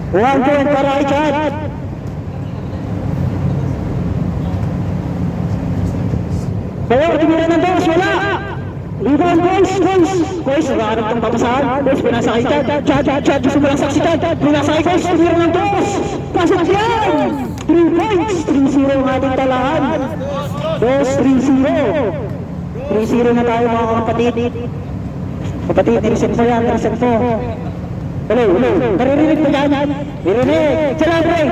One point para kay Chad. Bayor, tumira ng dos, wala. Rebound, Kois, nakakarap ng papasahan. Kois, pinasa kay Chad, gusto mo lang saksi Chad. Pinasa kay Kois, tumira ng dos. Pasok yan! 3 points, 3-0 ang ating talaan. Dos, 3-0. 3-0 na tayo mga kapatid. Kapatid, nireset mo yan, nireset mo. Hello. Naririnig mo dyan? Naririnig. Salarray.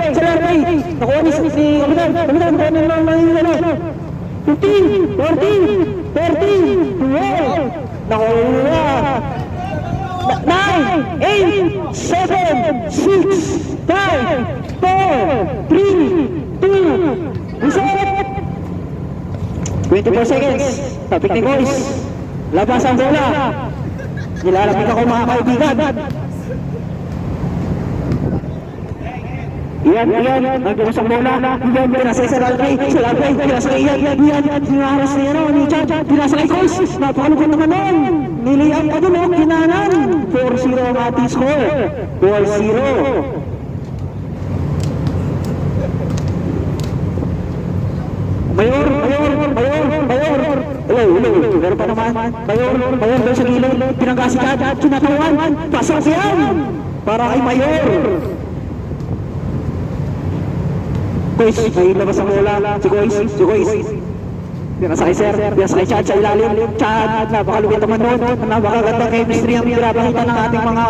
Nakuha ni Kapitan. Kapitan, ano? 15, 14, 13, 12. Nakuha. 9, 8, 7, 6, 5, 4, 3, 2, reset. 24 seconds. Topic ni Boys. Labas ang bola. Nilalapit ako mga kaibigan. Iyan, nagbukas ang bola. Iyan, pinasa sa Lalpay. Pinasa kay Iyan. Sinaharas na yan, ni Chad. Pinasa kay Kois. Napakalukot naman nun. Niliyang pa dun, kinanan. 4-0 ang ating score. 4-0. Bayor. Hello. Meron pa naman. Bayor doon sa gilid. Pinanggas si Chad. Sinatawan. Pasok yan. Para kay Mayor. Kois, may labas ang bola. Si Kois. Pinasa kay Sir. Pinasa kay Chad sa ilalim. Chad, napakalupit naman doon. Napakagandang chemistry ang pinapakita ng ating mga...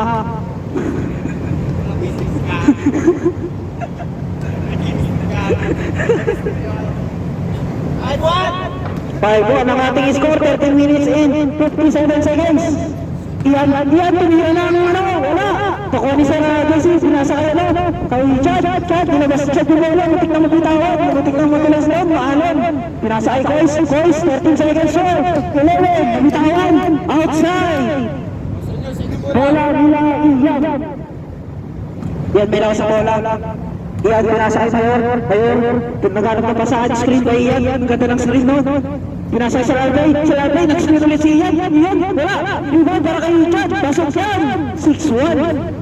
Five one ang ating score, 13 minutes in, 57 seconds. Iyan, tumira na ang ano, wala. Pakuha ni Sir JC, pinasa kay Chad, binabas si Chad yung bola, mutik na magbitawan, mutik na magbilas doon, maalon. Pinasa kay Kois, 13 seconds short, 11, bitawan, outside. Bola nila, Iyan. Yan, may lakas sa bola. Iyan, pinasa kay Mayor, naghanap na pasahan, screen by Iyan, ang ganda ng screen no. Pinasa sa Lalpay, nag-screen ulit si Iyan, wala, rebound para kay Chad, pasok yan, 6-1.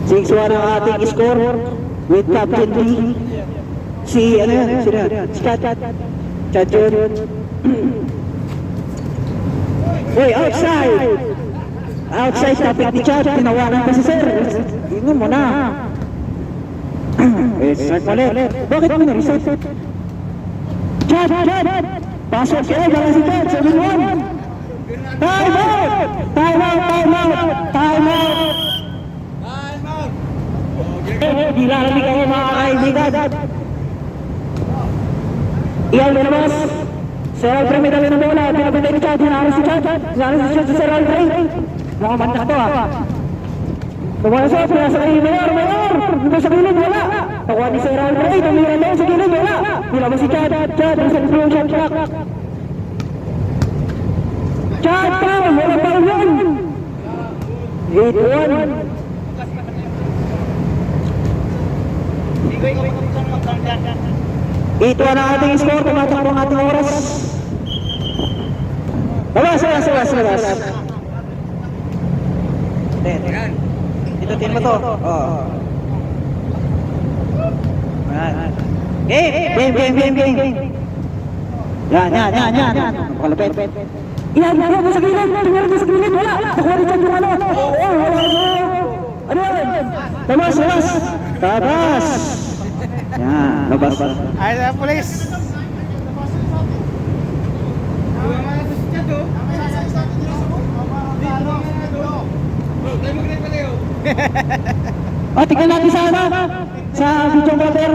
6-1 ang ating score with Captain D. Si Chad yun. Uy, outside topic ni Chad, tinawanan pa si Sir. Tingnan mo na. Start ulit. Bakit mo na-reset? Chad! Pasok siya, baka si Chad, 7-1. Time out! Dilalamig ako mga kaibigan. Iyan lumabas. Sir Alfred may dali ng bola. Pinapintay ni Chad. Hinaharas si Chad sa Sir Alfred. Nakamantak to Tumala siya. Pinasa kay Mayor. Dito sa gilid. Wala. Nakuha ni Sir Alfred. Tumira doon sa gilid. Wala. Nilabas si Chad. Sa gilid shot clock. Chad down. Wala pa rin. 8-1. Ito ang ating score, tumatakbo ang ating oras. Labas. Itutin mo to. Game. Yan. Pakalapit. Iyan mo sa gilid. Wala. Nakuha rin dyan yung ano. Ano yan? Labas. Yan, labas. Ay, police. Tignan natin sa video cover.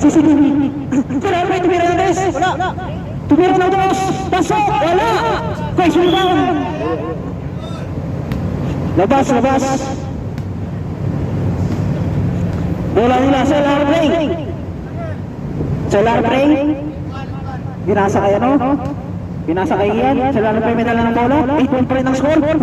CCTV. Pero may tumira ng des. Wala. Tumira ng dos. Pasok. Wala. Kois rebound. Labas. Bola nila sa Lalpay. Binasa kay Binasa kay Ian. Sa Lalpay may dala ng bola. 8 point pa rin ang score. 20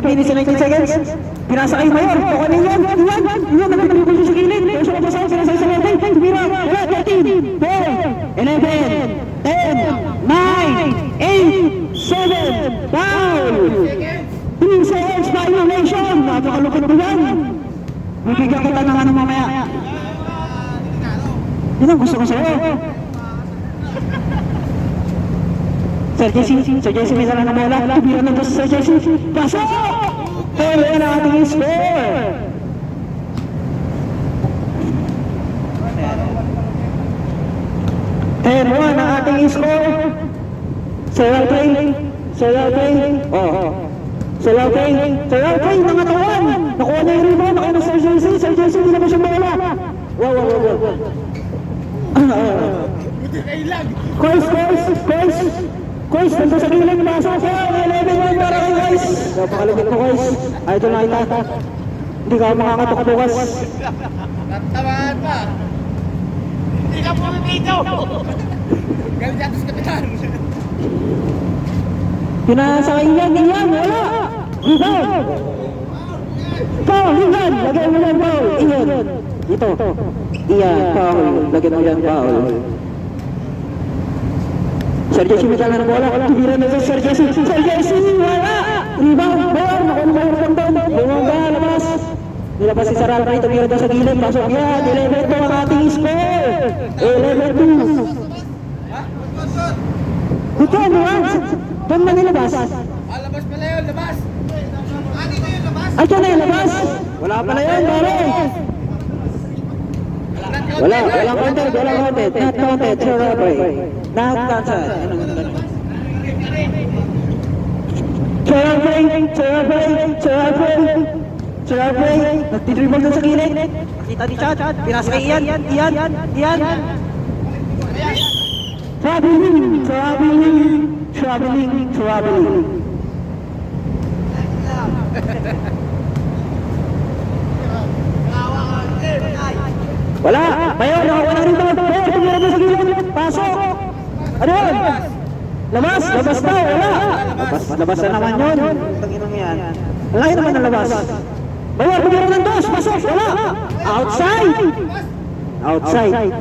minutes and 19 seconds. Binasa kay Mayor. Pakuha ni Ian. Ian nagpapalipin siya sa gilid. Pinasa sa Lalpay. Tumira. 13, 4, 11, 10, 9, 8, 7, foul! 3 seconds violation! Napakalupit mo yan! Bibigyan kita ng ano mamaya. Yun ang gusto ko sa'yo. Sir Jesse may dala ng bola. Tubira na to si Sir Jesse. Pasok! Pero yan ang ating score. Pero yan ang ating score. Sir Alpay. Oh. Sir Alpay, nangatawan. Nakuha niya yung rebound. Nakuha na Sir Jesse. Sir Jesse, hindi naman siya bola. Wow. Kois, nandun sa gilid, pasok ko, 11-1 para kay Kois. Napakalupit mo, Kois. Idol na kita. Hindi ka makakatok bukas. Tamaan pa. Hindi ka po dito. Galit natin sa kapitan. Pinasakay yan, wala. Rebound. Foul, Ian, lagyan mo yan, foul. Ian, ito. Ian, foul, lagyan mo yan, foul. Sir Jesse may dala ng bola. Tubira na sa Sir Jesse. Sir Jesse, wala! Rebound, ball. Nakuha na yung down. Bumaba, labas. Nilabas si Sir Alpay. Tubira daw sa gilid. Pasok yan. 11-2 ang ating score. 11-2. Ito, ano yan? Doon na nilabas. Labas pala yun, labas. Dito yun, labas. Ay, dyan na yung labas. Wala pala yun, pare. Walang content. Not counted, Sir Alpay. Not counted. Sir Alpay. Nagtidribble doon sa gilid. Nakita ni Chad. Pinasa kay Ian. Traveling. Wala! Bayo, nakakuha na rin doon! Bayo, tumira doon sa gilid! Pasok! Ano yun? Labas daw! Wala! Labas na naman yun! Tanginang yan. Wala yun naman ang labas. Bayo, tumira ng dos! Pasok! Wala! Outside!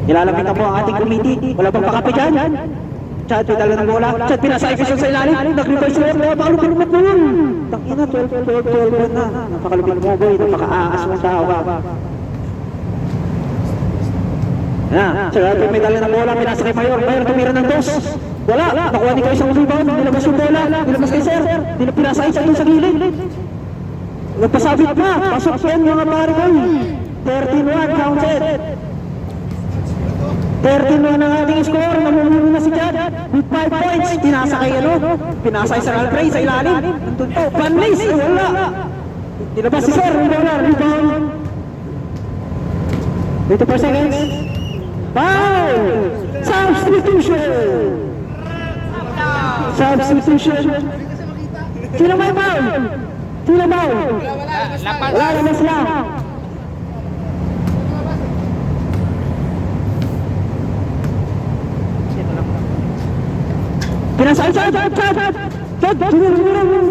Nilalapit na po ang ating committee. Wala pang pakape dyan. Chad, pinala ng bola. Chad, pinasa episode sa ilalim. Nag-reverse left. Pakalupit mo yun. Tangina, 12 na. Napakalupit mo, boy. Napaka-aangas mong tao ba. Sir Alvin may dala ng bola. Pinasa kay Mayor. Mayor, tumira ng dos. Wala. Nakuha ni kayo isang rebound. Nilabas yung bola. Nilabas kay Sir. Pinasa isa doon sa gilid. Nagpasabit pa. Pasok yan mga pare ko. 13-1 counted. 13-1 ang ating score. Namumuno na si Chad with 5 points. Pinasa kay Pinasa kay Sir Alfred sa ilalim. Nandun to. Panlis. Wala. Nilabas si Sir. Rebound. 24 seconds. Foul! Substitution! Sino may foul? Wala, labas lang. Pinasay, Chad!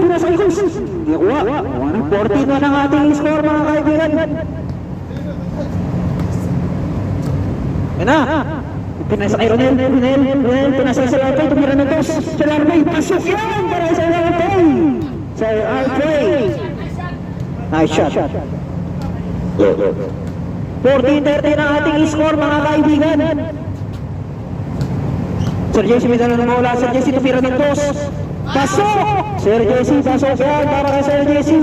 Pinasay ko! Hindi kuha. 14 ang ating score mga kaibigan. Yan na! Pinasa kay Ronel, pinasa sa Alpay, tumira ng dos. Sir Alpay, pasok yan para sa Alpay! Sir Alpay! Nice shot. 14-13 ang ating score mga kaibigan. Sir Jesse may dala ng bola. Sir Jesse tumira ng dos. Pasok! Sir Jesse, pasok yan para kay Sir Jesse.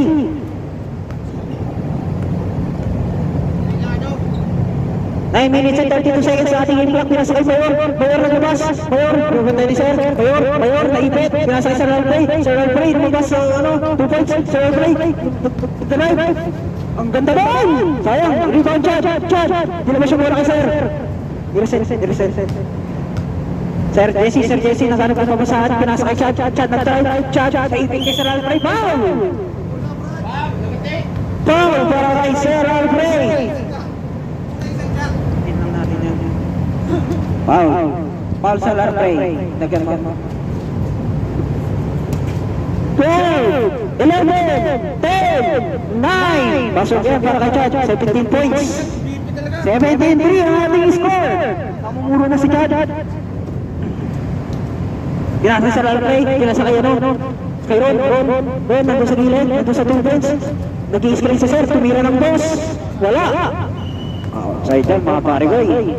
9 minutes and 32 seconds sa ating in-block. Pinasa kay Mayor. Mayor naglabas. Mayor, gumanda ni Sir. Mayor, naipit. Pinasa kay Sir Alfred. Sir Alfred, lumabas sa 2 points. Sir Alfred, drive. Ang ganda doon! Sayang, rebound Chad. Dilabas yung bola kay Sir. Reset. Sir Jesse, nasanap ang pabasahan. Pinasa kay Chad. Chad, naipit kay Sir Alfred. Foul para kay Sir Alfred. Foul sa Alfred. Nagyan mo. 12, 11, 10, 9. Pasok yan para kay Chad. 17 points. 17-3 ang ating score. Namumuro na si Chad. Pinasa sa lalpay, pinasa kay ano, kay Ron, nandun sa gilid, nandun sa 2 points. Nag-i-screen si Sir, tumira ng boss. Wala. Outside yan mga pare ko eh.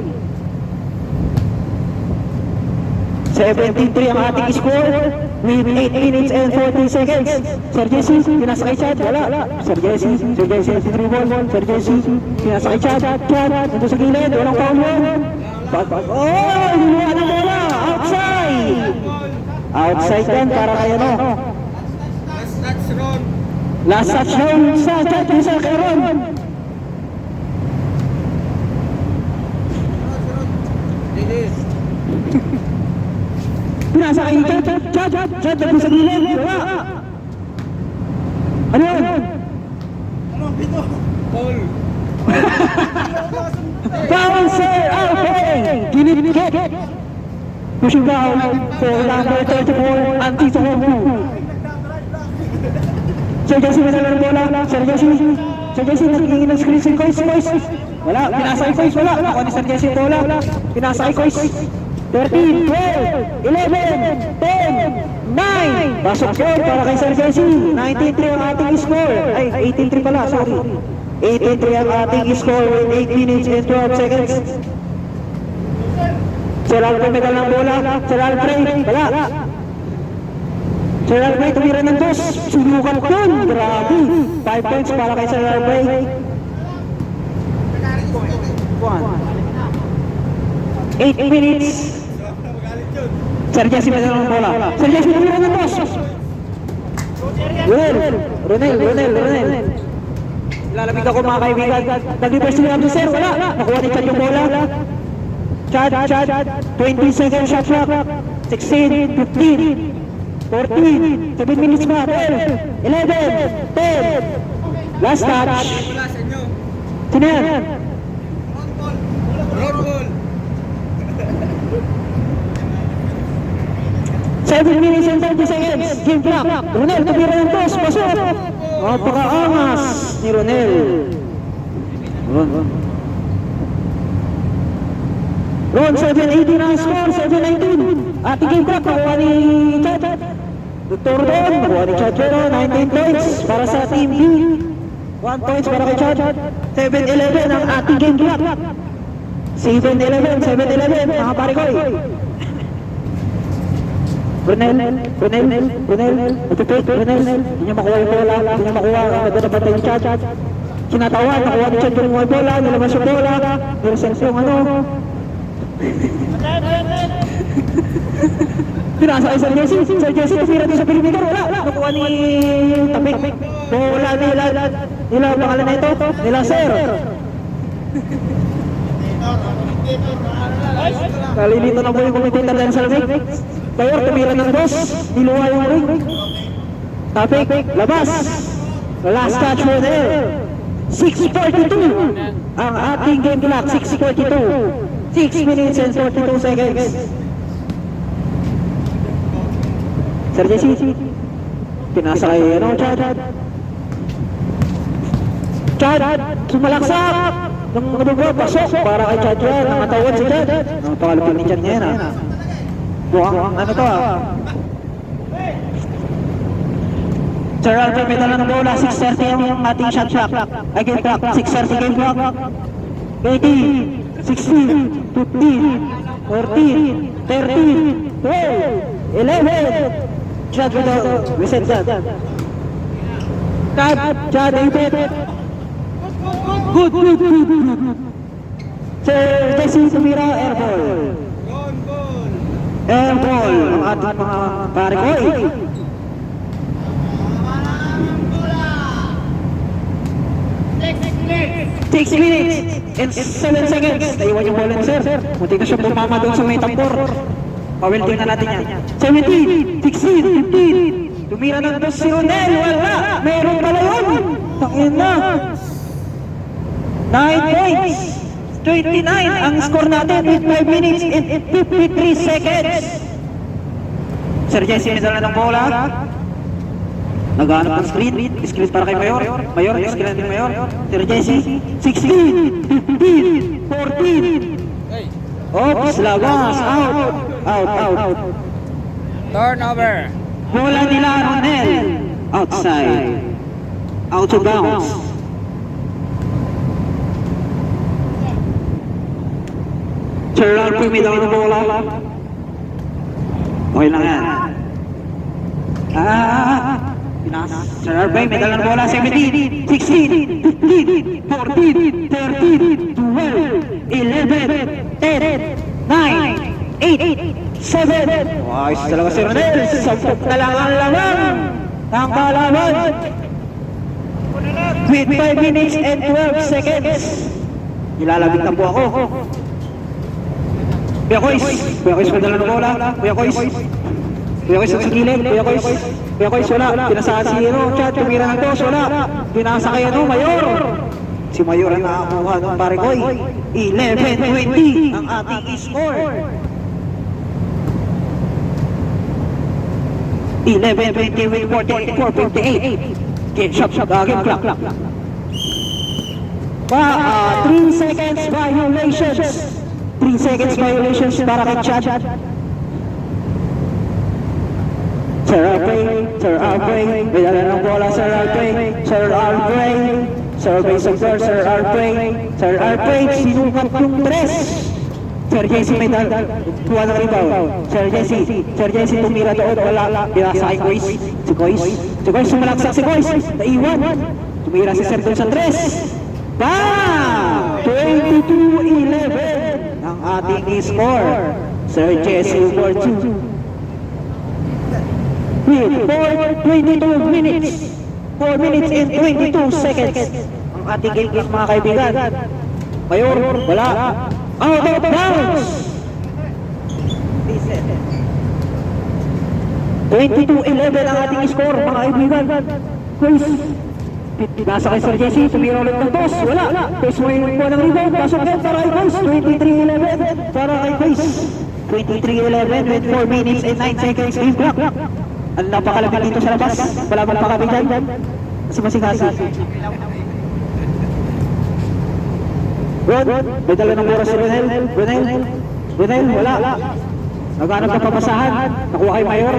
17-3 ang ating score with 8 minutes and 14 seconds. Sir Jesse, pinasa kay Chad, wala. Sir Jesse, free ball. Sir Jesse, pinasa kay Chad, nandun sa gilid, walang foul yun. Oh, hinuha ng bola, outside. Outside yan para kay ano. That's Ron. Last touch down sa Chad, isa kay Ron. Linis. Pinasa kay Chad, nandun sa gilid, wala. Ano yun? Ano, pito? Paul. Foul, sir! Okay! Ginibigit! Pushing down for number 34, Antito Hobu. Sir Jesse, may nalang bola. Sir Jesse, nagiging ng screen si Kois. Wala, pinasa kay Kois, wala. Ako ni Sir Jesse bola. Pinasa kay Kois. 13, 12, 11, 10, 9. Pasok yun para kay Sir Jesse. 19-3 ang ating score. Ay, 18-3 pala, sorry. 18-3 ang ating score with 8 minutes and 12 seconds. Sir Alfred may dalang bola. Sir Alfred, wala. Sir Alfred, tumira ng dos. Sulukan yun. Grabe. 5 points para kay Sir Alfred. 8 minutes. Sir Jesse may dalang bola. Sir Jesse, tumira ng dos. Ronel. Lalamig ako mga kaibigan. Nag-reverse niya ang sir, wala. Nakuha ni Chad yung bola. Chad, 20 seconds shot clock. 16, 15, 14, 7 minutes pa. 12, 11, 10. Last touch. Wala sa inyo. Sino yan? Ron Paul. 7 minutes and 30 seconds. Game clock. Ronel, tumira ng boss. Pasok. Napaka-angas ni Ronel. Ron, 7-18 ang score, 7-19. Ating game clock, nakuha ni Chad. Dr. Ron, nakuha ni Chad pero 19 points para sa team B. 1 points para kay Chad. 7-11 ang ating game clock. 7-11, mga pare ko eh. Ronel, matupit, Ronel. Hindi niya makuha yung bola, hindi niya makuha. Ang ganda na batay ni Chad. Kinatawan, nakuha ni Chad yung bola, nilabas yung bola. Niresense yung ano. Pinasa kay Sir Jesse. Sir Jesse, tumira din sa perimeter, wala. Nakuha ni Tapik. Bola nila pangalan na ito, nila Sir. Kalilito na po yung commentator dahil sa lamig. Bayor, tumira ng boss, niluwa yung ring. Tapik, labas. Last touch for there. 6:42 ang ating game clock, 6:42. 6 minutes and 42 seconds. Sir Jesse, pinasa kay Chad, sumalaksak. Nung pasok, para kay Chad yan. Nangatawad si Chad. Napakalapag ni Chad ngayon ha. Mukhang ano to ha. Sir Alfred, may dala ng bola. 6:30 yung ating shot clock. Ay game clock, 6:30 game clock. 18, 16, 15, 14, 13, 12, 11. Chad with the reset Chad. Chad, David. Good. Sir Jesse, tumira, air ball. Ron Paul. Air ball, ang ating mga pare ko eh. Six minutes and 7 seconds. Naiwan yung ball sir. Munti na siya bumama doon sa may tampor. Pawelting na natin yan. 17, 16, 15. Tumira ng dos si Ronel. Wala. Meron pala yun. Takin na. 9 points. 29 ang score natin with 5 minutes and 53 seconds. Sir Jesse, may dala ng bola. Naghanap ng screen para kay Mayor. Mayor, screen natin Mayor. Sir Jesse, 16, 15, 14. Oops, lagas, out. Turnover. Bola nila Ronel, outside, out of bounds. Sir Alfie, may daw ng bola. Okay lang yan. Sir Alfie, may daw ng bola. 17, 16, 15, 14, 13, 12, 11, 10, 9, 8, 7. Ayos talaga si Ronel. 10 na lang ang laman ng kalaban. With 5 minutes and 12 seconds. Nilalabit na po ako. Kuya Kois, madala ng bola. Kuya Kois sa gilid. Kuya Kois, wala. Pinasaan si Chad, tumira ng dos, wala. Pinasa kay Mayor. Si Mayor ang nakakuha ng pare Koy. 11-20 ang ating score. 11-20 with 44-58. Game shot, game clock. 3 seconds violations. 3 seconds violations para kay Chad. Sir Alfred, may dala ng bola, Sir Alfred, Sir Alfred, sinukat yung 3. Sir Jesse may dala, kuha ng rebound. Sir Jesse tumira doon, wala, binasa kay Kois. Si Kois, sumalaksak si Kois, naiwan. Tumira si Sir doon sa 3. Bam! 22-11 ang ating score. Sir Jesse for 2. With 4 minutes and 22 seconds ang ating game clock, mga kaibigan. Mayor, wala. Out of bounds. 22-11 ang ating score, mga kaibigan. Kois, nasa kay Sir Jesse, tumira ulit ng toss, wala. Kois mo yung po ng rebound, pasok din para kay Kois. 23-11 para kay Kois. 23-11 with 4 minutes and 9 seconds game clock. Ang napakalapit dito sa labas, wala bang pakabigan? Sumasikasi. Ron, may dala ng bola si Ronel, wala. Naghanap ng papasahan, nakuha kay Mayor.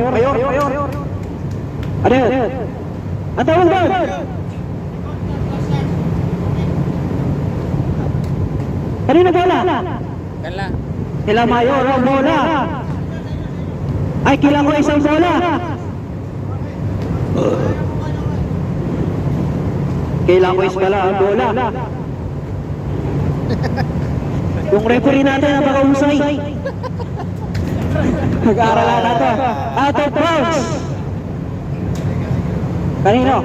Ano yun? Ang tawag doon? Kanina bola? Kila Mayor ang bola. Ay, kila ko isang bola. Kailangan ko is pala ang bola. Yung referee natin napakahusay. Nag-aaralan natin. Out of bounds. Kanino?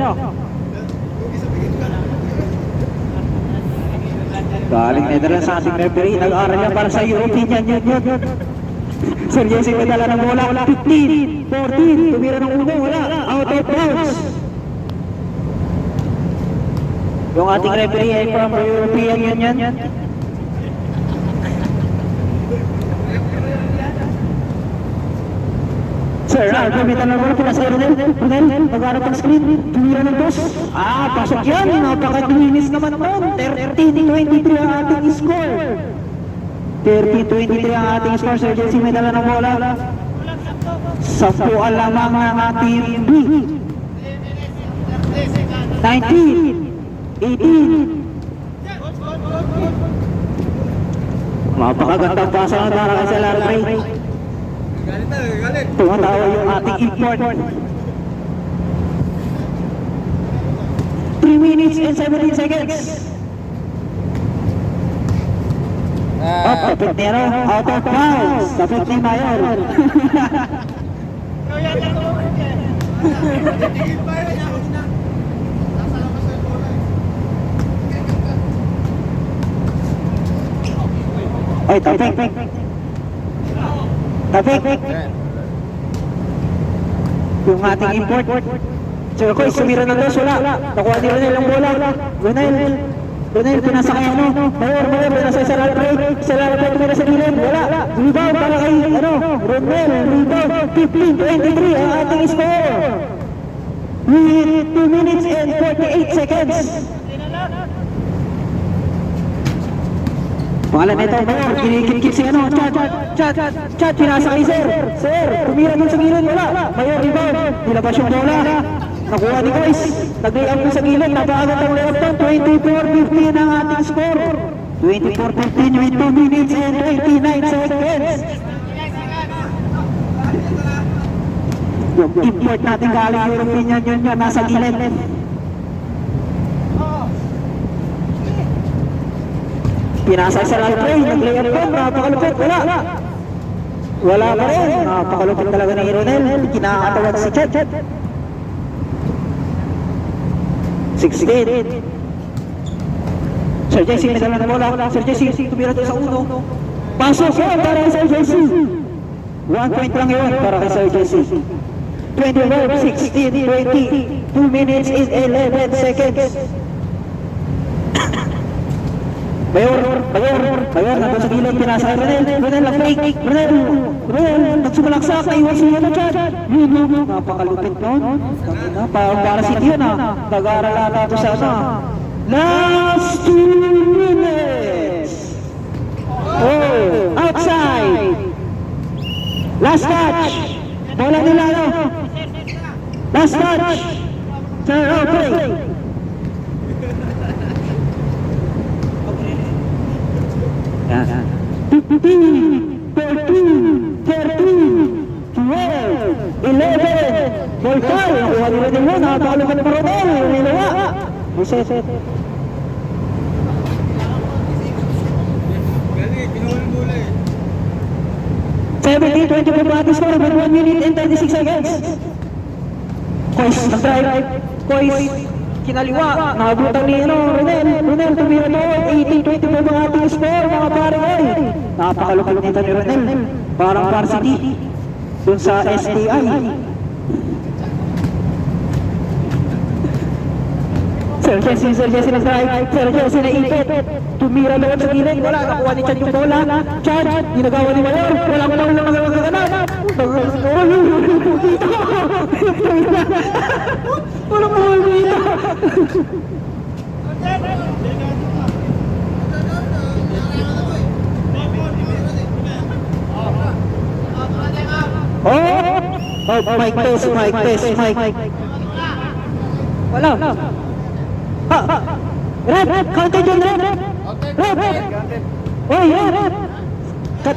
Galing Netherlands sa ating referee. Nag-aaral niya para sa European yun. Sir Jesse may dala ng bola. 15, 14. Tumira ng uno. Wala. Out of bounds. Yung ating referee ay from European Union. Sir, may dala ng bola. Pinasa Ronel. Nag-aaral ng screen. Tumira ng dos. Pasok yan. Napaka-linis naman naman. 13-23 ang ating score. 30-23 ang ating score. Sir Jesse may dala ng bola. 10 lamang ang ating B. 19, 18. Mapakagandang pasa na para kay Sir Alfred. Tumatawa yung ating import. 3 minutes and 17 seconds. Tapit niya rin, out of bounds. Tapit ni Mayor. Oy, tapik. Yung ating import. Sir Koy, sumira ng dos, wala. Nakuha ni Ronel ang bola. Ronel, pinasa kay Mayor, pinasa Sir Alfred. Sir Alfred, tumira sa gilid, wala. Rebound para kay, Ronel, rebound. 15-23 ang ating score. with 2 minutes and 48 seconds. Pangalan nito, Mayor, kinikit si ano, Chad, pinasa kay Sir, tumira dun sa gilid, wala. Mayor, rebound, nilabas yung bola. Nakuha ni Kois, nag-layup dun sa gilid, napakagod ang layup doon, 24-15 ang ating score. 24-15 with 2 minutes and 29 seconds. Yung import natin galing European yun nasa gilid. Pinasa sa lalpray, nag-layup doon, napakalupit, wala. Wala pa rin, napakalupit talaga ni Ronel, kinakatawag si Chet. 16. Sir Jesse, nagala na bola. Sir Jesse, tumira doon sa uno. Pasok yun para kay Sir Jesse. 1 point lang yun para kay Sir Jesse. 25, 16, 20. 2 minutes is 11 seconds. Mayor, nandun sa gilid, pinasa kay Ronel, nag-fake. Ronel, nagsumalaksak, naiwan siya na Chad. Napakalupit nun. Para si Tiyo na, nag-aaral natin sa ano. Last 2 minutes. Oh, outside. Last touch. Bola nila, no? Last touch. Sir, okay. Yan. 15, 13, 13, 12, 11. Voltaire, nakuha nila din mo, nakakalupit pa Rodel, nilawa. Reset. Gali, kinuha ng bola eh. 17-24 practice score with 1 minute and 36 seconds. Kois, nag-drive. Kois, kinaliwa. Nakabutan ni Ronel, tumira doon. 18-24 mga ating score, mga pare. Napakalupit nito ni Ronel. Parang varsity. Doon sa STI. Sir Jesse nag-drive. Sir Jesse na-ipit. Tumira doon sa gilid. Wala, nakuha ni Chad yung bola. Chad, ginagawa ni Mayor. Walang magaganap. Walang mga dito. Oh, mic test. Wala. Red, counted yun, Red. Oh, yeah, Red. Cut.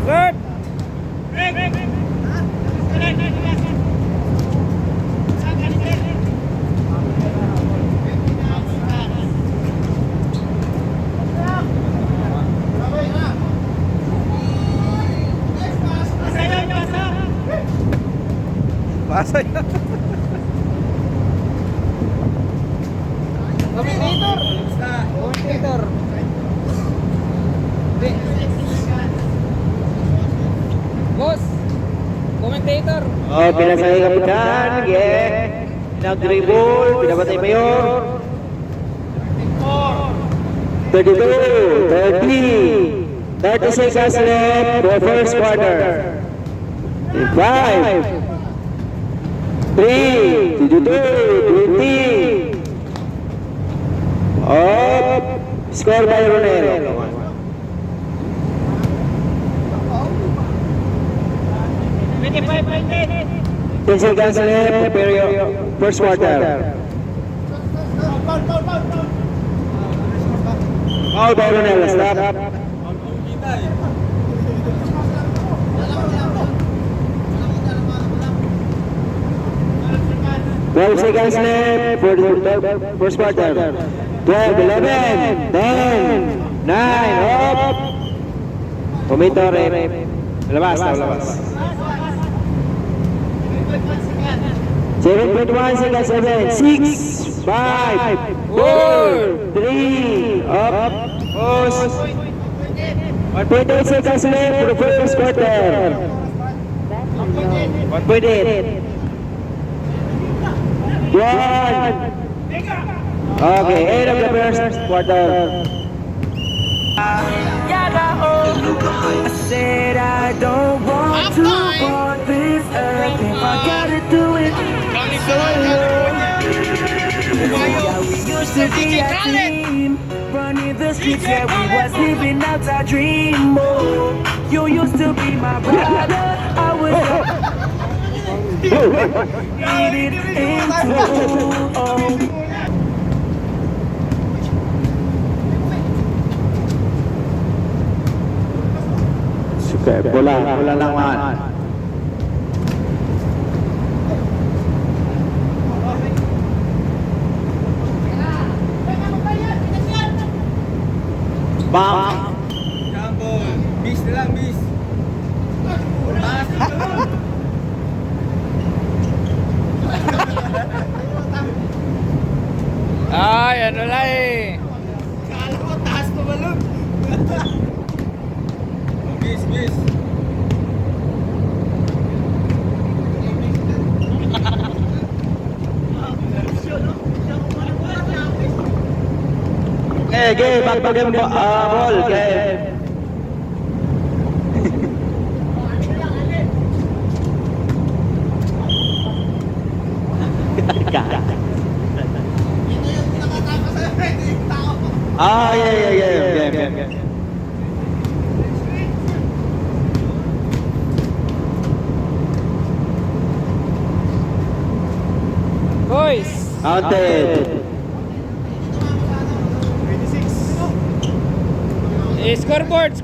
Good! Pasay na. Commentator. Boss. Commentator. Oh, pinasay kapitan. Yeah. Nag-dribble. Pinabatay Mayor. 32, 30 seconds left for first quarter. 5, 3, 22, 20. Up. Score by Ronel. 10 seconds left, period, first quarter. Foul by Ronel, stop. 12 seconds left for the first quarter. 12, 11, 10, 9, up. Commentator, labas. 7.1 seconds left. 6, 5, 4, 3, up. Pause. 1.8 seconds left for the first quarter. 1.8. 1. Okay, end of the first quarter. I said I don't want to walk this earth if I gotta do it solo. Yeah, we used to be a team, running the streets, yeah, we was living out our dream. Oh, you used to be my brother, I was needed into. Oh. Okay, bola naman. Bang! Jambol. Bis na lang, bis. Taas na lang. Ay, ano lang eh. Kala ko, taas pa balon. Bis, bis. Okay, back to game ball, game. Ah, yeah, game. Boys! Outed. Eh, scoreboard!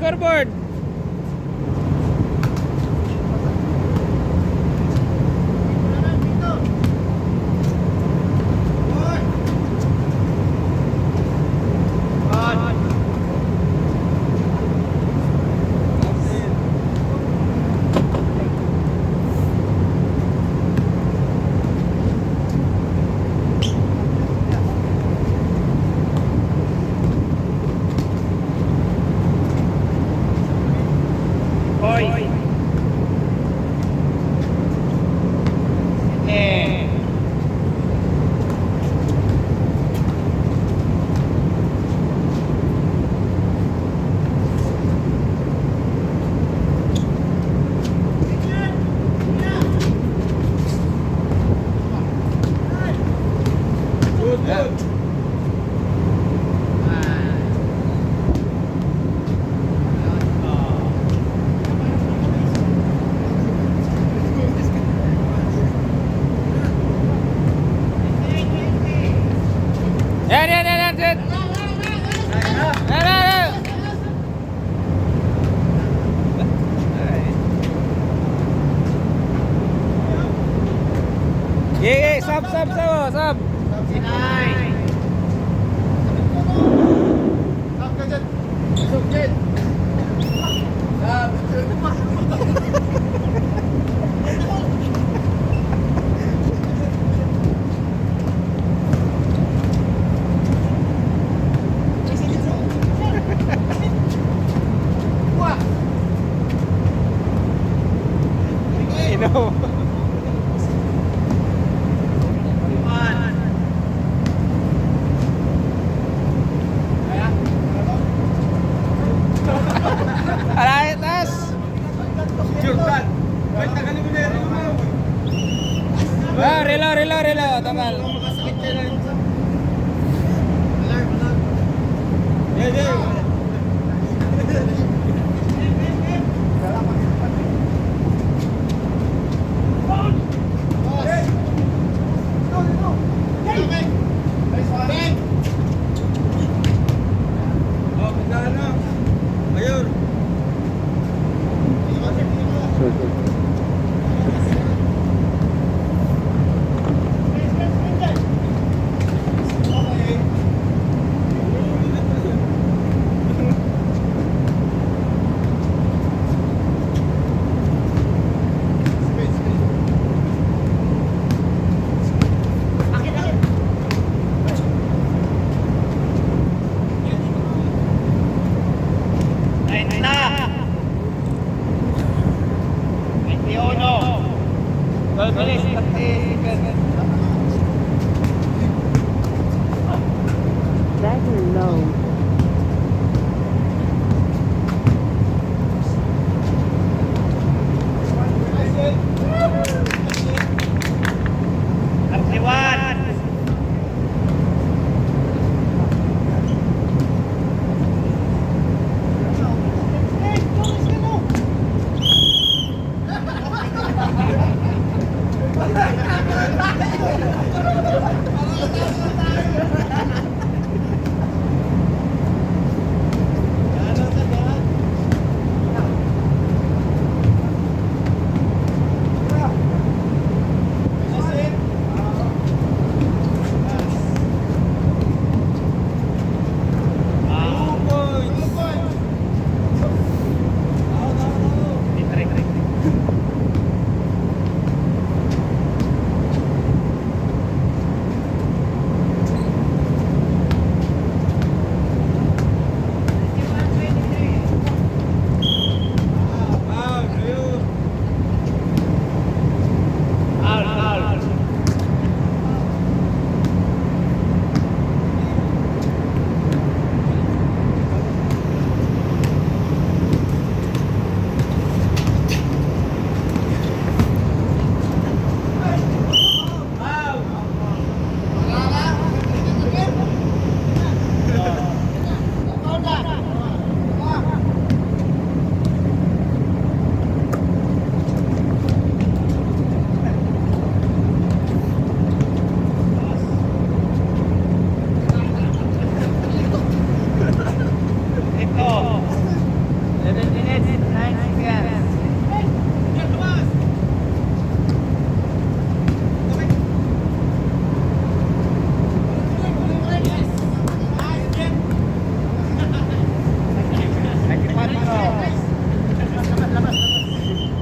Hoy! Eh! Good. Yan! Yan! Yeah, sub! Stop ka dyan. Stop dyan. Stop. Ino. Alay, tas! Jordan. Wait, tagalin mo na yan. Ah, relo, tagal. Makasakit ka na yun. Alarm. Yeah. Oh, pagdaan na. Ayun. Wow.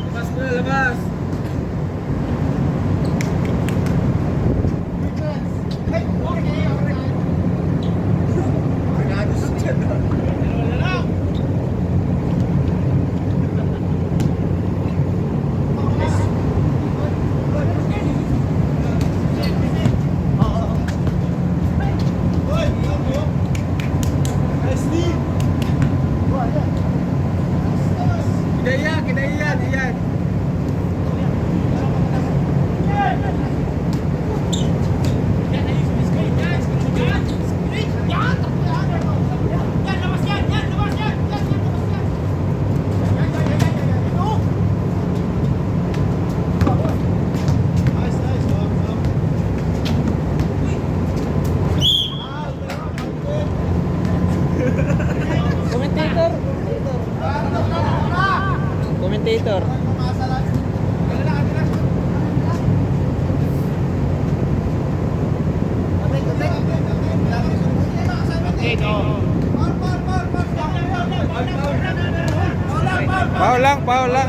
Labas mo na, labas. Kidaya, yan. Commentator. Paul lang.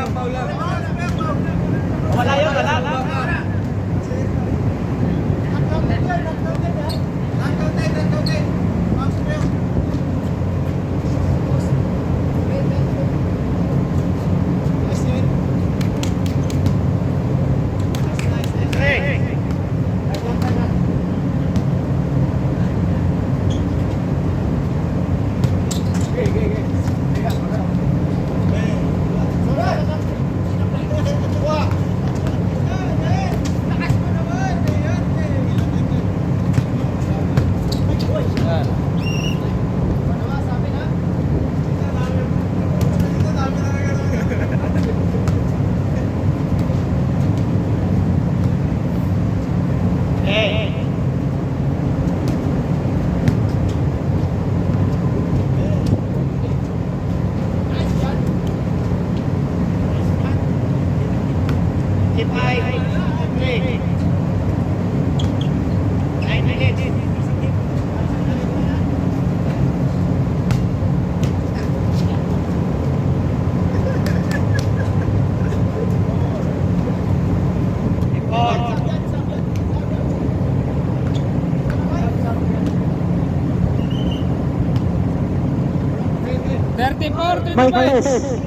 Mike test.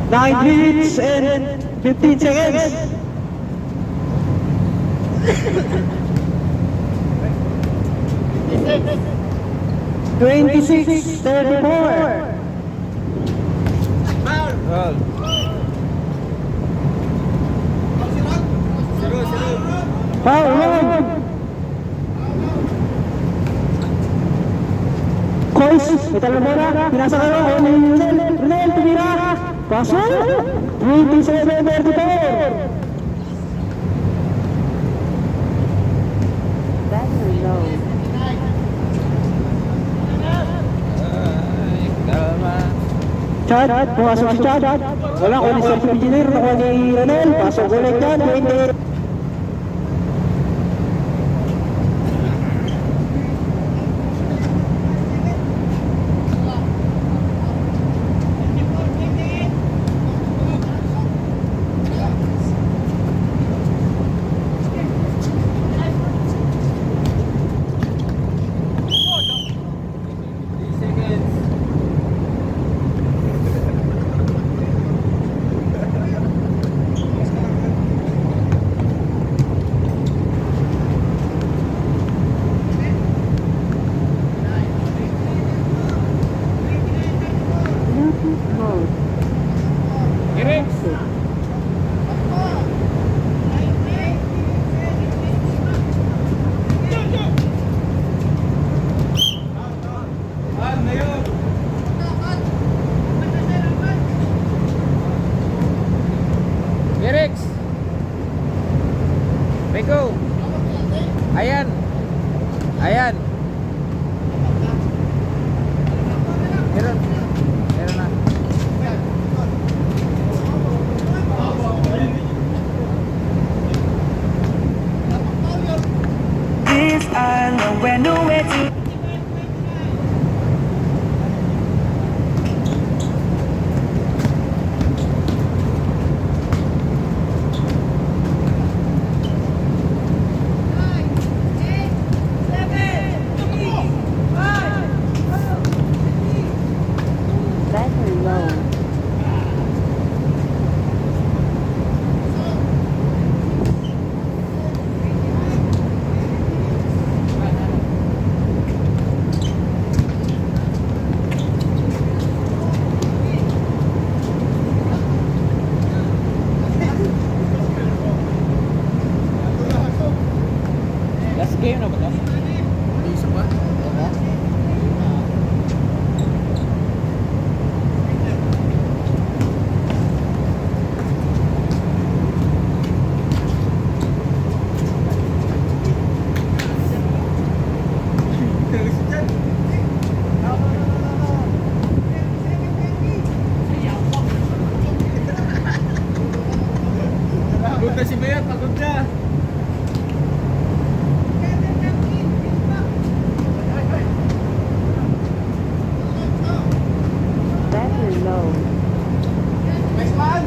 9 minutes and 15 seconds. 26-34. Foul! Roll. Siro, siro. Foul long. Coins, ito na bola. Pinasa ka lang. Ronel, tumira. Paso. 27-34. Battery low. Ay, kalma. Chad, pumasok si Chad. Wala ko ni Sir Engineer, nakuha ni Ronel. Pasok ulit yan, 20. Bluetooth mode. Irex. Foul na yun. Irex. Rico. Ayan. Ayan. Meron. Meron na. This island where nowhere to. Battery low. Last game na ba ito? Isa pa? Pagod na si Bayat, pagod na. Battery low. Next one.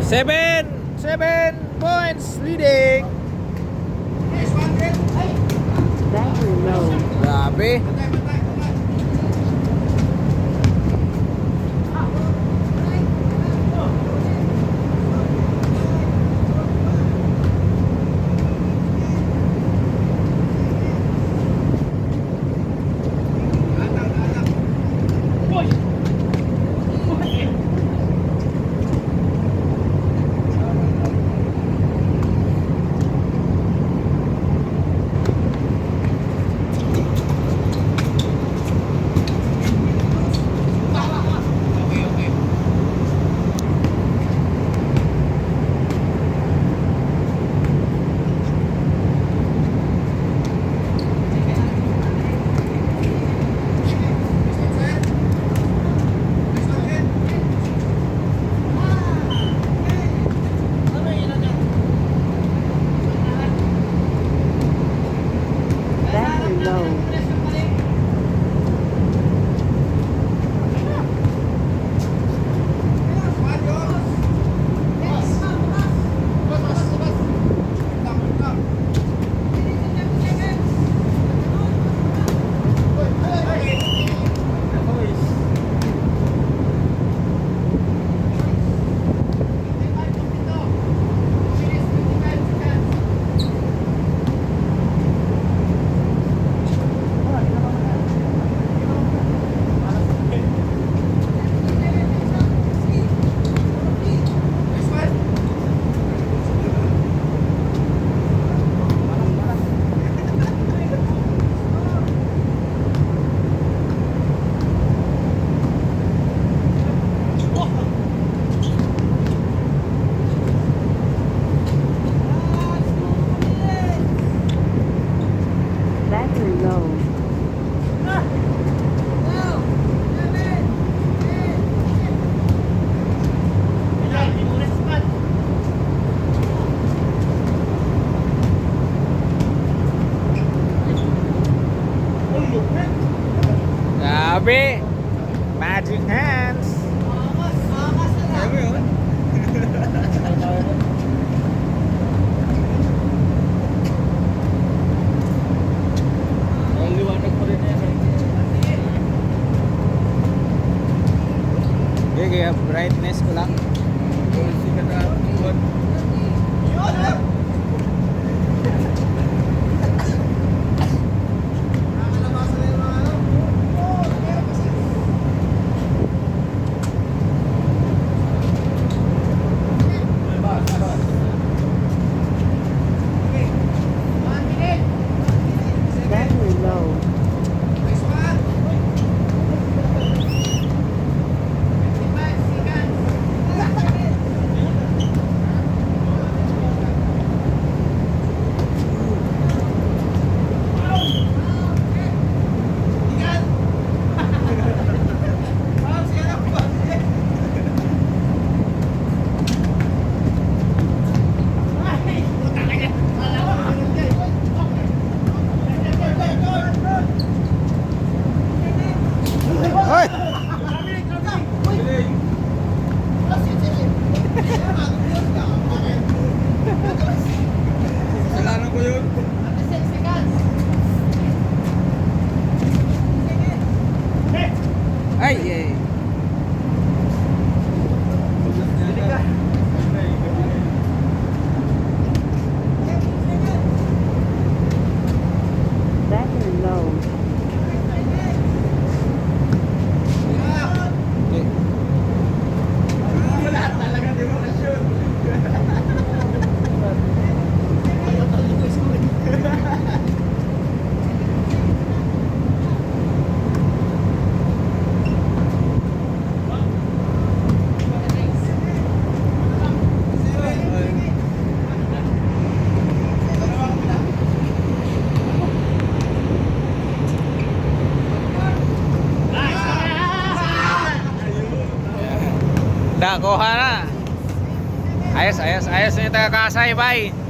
7 points leading. Battery low. Grabe. Battery low. Battery low. Grabe. Magic hands. Kaya mo yun? Liwanag mo rin yan. Okay, kaya brightness ko lang. Sikat na buwan. Battery low. Hoy! Kasalanan ko yun. Ay, eh. Battery low. Okay. Lahat talaga di mo na-shoot. Nakuha na. Ayos, ayos, ayos yung taga-kasay, bye.